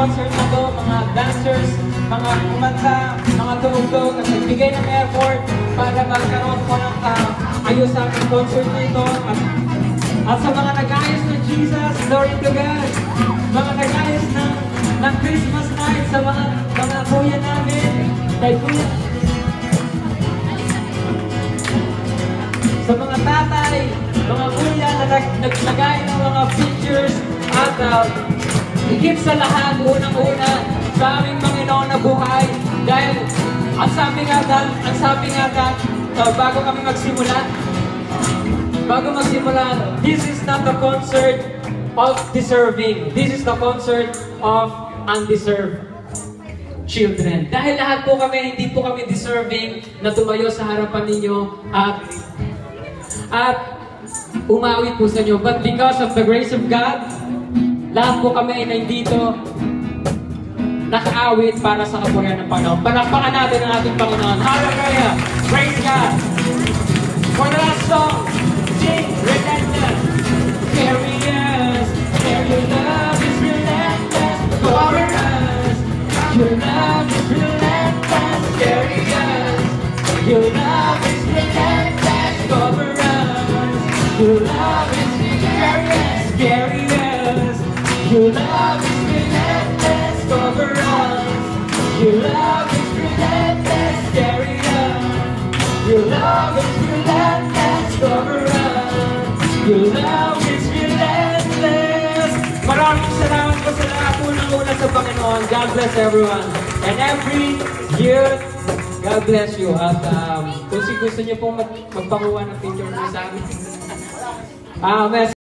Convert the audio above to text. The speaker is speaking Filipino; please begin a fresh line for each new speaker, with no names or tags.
concert na to, mga dancers, mga kumanta, mga tumugtog, at nagbigay ng effort para magkaroon po ng ayos sa ating concert na ito. At sa mga nag-ayos ng Jesus, glory to God. Mga nag-ayos ng Christmas night sa mga kuya namin, kay kuya, sa mga tatay, mga kuya na naglagay ng mga pictures at higit sa lahat, unang-una sa aming Panginoon na buhay. Dahil ang sabi nga bago kami magsimula, this is not the concert of deserving. This is the concert of undeserved children. Dahil lahat po kami, hindi po kami deserving na tumayo sa harapan ninyo at umawi po sa inyo. But because of the grace of God, lahat po kami ay nandito nakaawit para sa kapurihan ng Panginoon. Palakpakan natin ang ating Panginoon. Hallelujah! Praise God! For the last song, sing Relentless. Carry us, for your love is relentless. Cover us, your love is relentless. Carry us, your love is relentless. Cover us, your love is relentless. Carry us, your love is relentless. Cover us, your love is relentless. Carry us, your love is relentless. Cover us, your love is relentless. Maraming salamat po sa lahat. Unang-una sa Panginoon. God bless everyone. And every year, God bless you. At kung gusto niyo pong magpanguha ng picture mo sa amin.